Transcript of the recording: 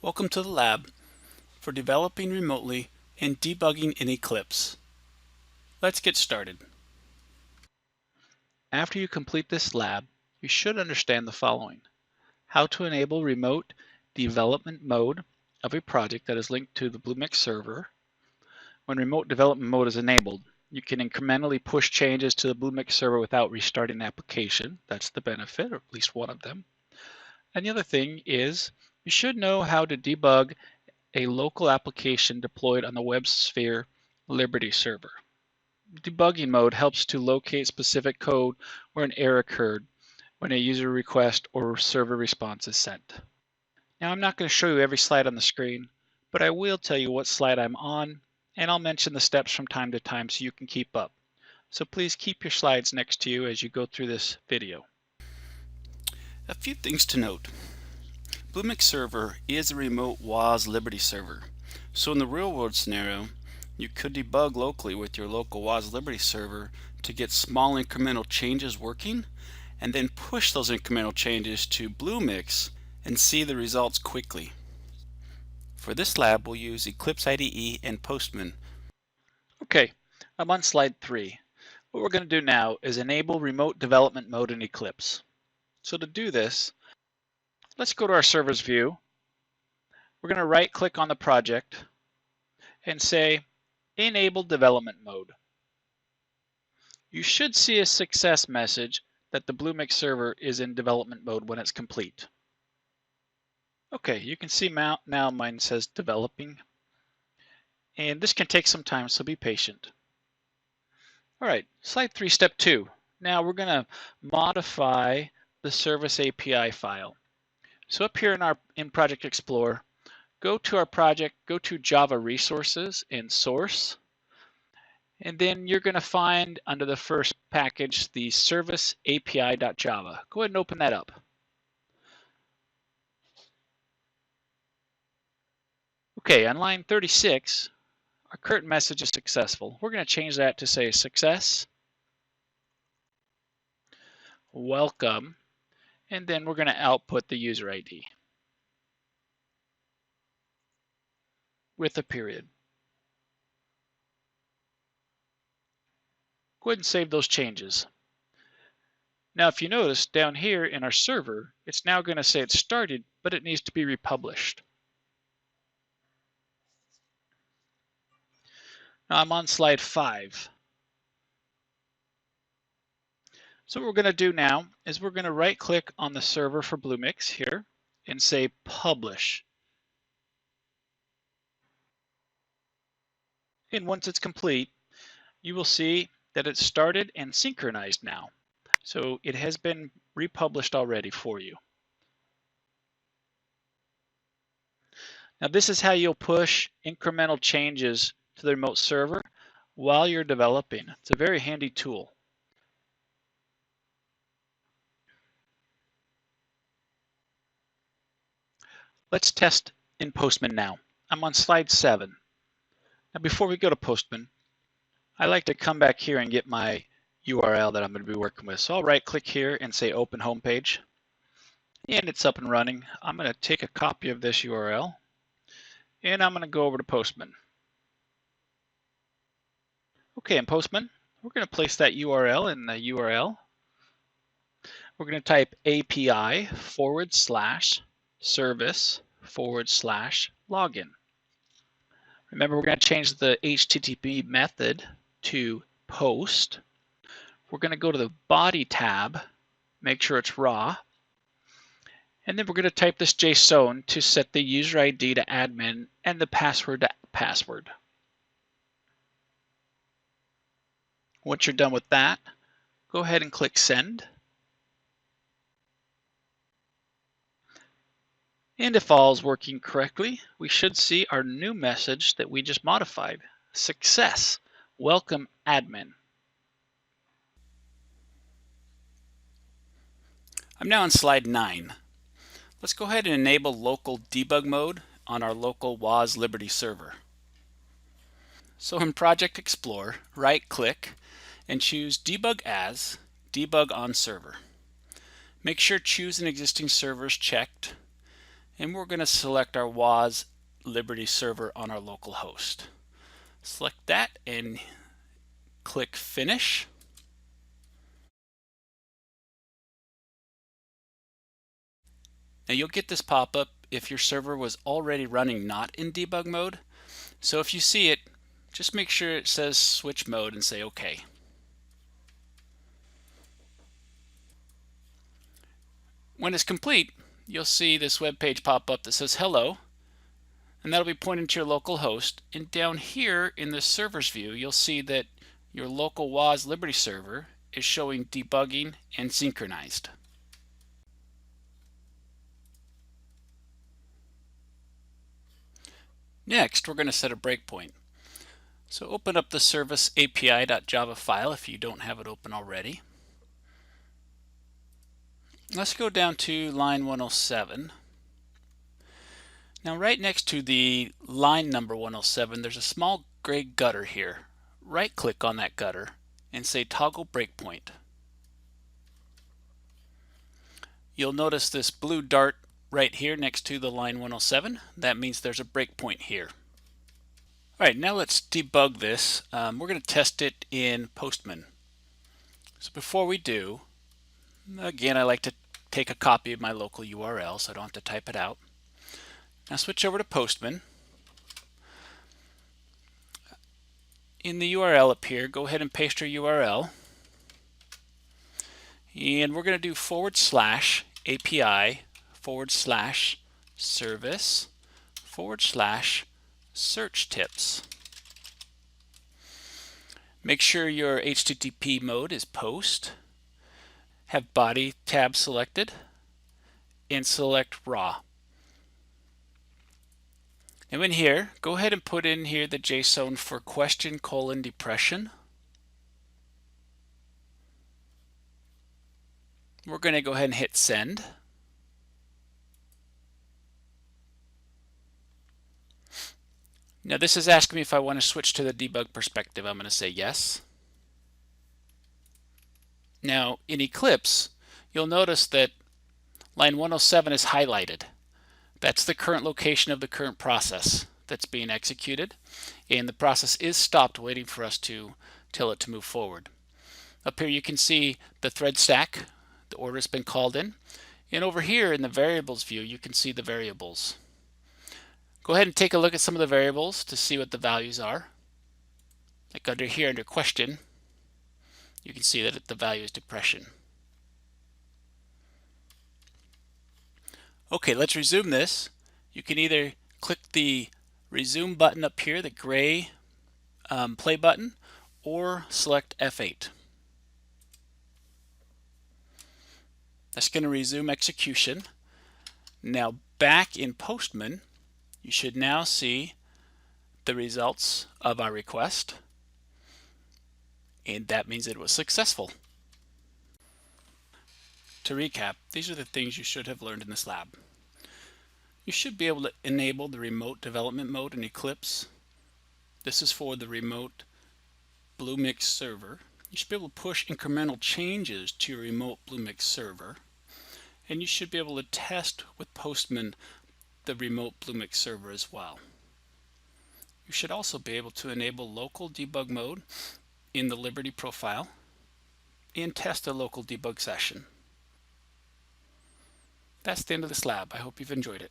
Welcome to the lab for developing remotely and debugging in Eclipse. Let's get started. After you complete this lab, you should understand the following: how to enable remote development mode of a project that is linked to the Bluemix server. When remote development mode is enabled, you can incrementally push changes to the Bluemix server without restarting the application. That's the benefit, or at least one of them. And the other thing is you should know how to debug a local application deployed on the WebSphere Liberty server. Debugging mode helps to locate specific code where an error occurred when a user request or server response is sent. Now, I'm not going to show you every slide on the screen, but I will tell you what slide I'm on, and I'll mention the steps from time to time so you can keep up. So please keep your slides next to you as you go through this video. A few things to note. Bluemix server is a remote WAS Liberty server. So in the real world scenario, you could debug locally with your local WAS Liberty server to get small incremental changes working, and then push those incremental changes to Bluemix and see the results quickly. For this lab, we'll use Eclipse IDE and Postman. Okay, I'm on slide 3. What we're going to do now is enable remote development mode in Eclipse. So to do this, let's go to our servers view. We're going to right click on the project and say enable development mode. You should see a success message that the Bluemix server is in development mode when it's complete. Okay, you can see now mine says developing, and this can take some time, so be patient. All right, slide 3, step 2. Now we're going to modify the service API file. So up here in Project Explorer, go to our project, go to Java Resources and Source, and then you're going to find under the first package the service API.java. Go ahead and open that up. Okay, on line 36, our current message is successful. We're going to change that to say success, welcome, and then we're going to output the user ID with a period. Go ahead and save those changes. Now, if you notice down here in our server, it's now going to say it started, but it needs to be republished. Now I'm on slide 5. So what we're going to do now is we're going to right click on the server for Bluemix here and say publish. And once it's complete, you will see that it's started and synchronized now. So it has been republished already for you. Now this is how you'll push incremental changes to the remote server while you're developing. It's a very handy tool. Let's test in Postman now. I'm on slide 7. Now before we go to Postman, I like to come back here and get my URL that I'm going to be working with. So I'll right click here and say open homepage, and it's up and running. I'm going to take a copy of this URL and I'm going to go over to Postman. Okay, in Postman, we're going to place that URL in the URL. We're going to type API/service/login. Remember, we're going to change the HTTP method to post. We're going to go to the body tab, make sure it's raw, and then we're going to type this JSON to set the user ID to admin and the password to password. Once you're done with that, go ahead and click send. And if all is working correctly, we should see our new message that we just modified. Success. Welcome, admin. I'm now on slide 9. Let's go ahead and enable local debug mode on our local WAS Liberty server. So in Project Explorer, right-click and choose Debug As, Debug on Server. Make sure Choose an Existing Server is checked. And we're going to select our WAS Liberty server on our local host. Select that and click Finish. Now you'll get this pop-up if your server was already running not in debug mode. So if you see it, just make sure it says switch mode and say OK. When it's complete, you'll see this web page pop up that says hello, and that'll be pointing to your local host. And down here in the servers view, you'll see that your local WAS Liberty server is showing debugging and synchronized. Next, we're going to set a breakpoint. So open up the service API.java file if you don't have it open already. Let's go down to line 107. Now right next to the line number 107, there's a small gray gutter here. Right click on that gutter and say toggle breakpoint. You'll notice this blue dart right here next to the line 107. That means there's a breakpoint here. Alright, now let's debug this. We're going to test it in Postman. So before we do, again, I like to take a copy of my local URL so I don't have to type it out. Now switch over to Postman. In the URL up here, go ahead and paste your URL. And we're going to do /API/service/search tips. Make sure your HTTP mode is post. Have body tab selected and select raw. Now in here, go ahead and put in here the JSON for question:depression. We're going to go ahead and hit send. Now this is asking me if I want to switch to the debug perspective. I'm going to say yes. Now in Eclipse, you'll notice that line 107 is highlighted. That's the current location of the current process that's being executed, and the process is stopped waiting for us to tell it to move forward. Up here you can see the thread stack, the order has been called in, and over here in the variables view you can see the variables. Go ahead and take a look at some of the variables to see what the values are. Like under here under question, you can see that the value is depression. Okay, let's resume this. You can either click the resume button up here, the gray play button, or select F8. That's going to resume execution. Now back in Postman, you should now see the results of our request, and that means it was successful. To recap, these are the things you should have learned in this lab. You should be able to enable the remote development mode in Eclipse. This is for the remote Bluemix server. You should be able to push incremental changes to your remote Bluemix server. And you should be able to test with Postman the remote Bluemix server as well. You should also be able to enable local debug mode in the Liberty profile and test a local debug session. That's the end of this lab. I hope you've enjoyed it.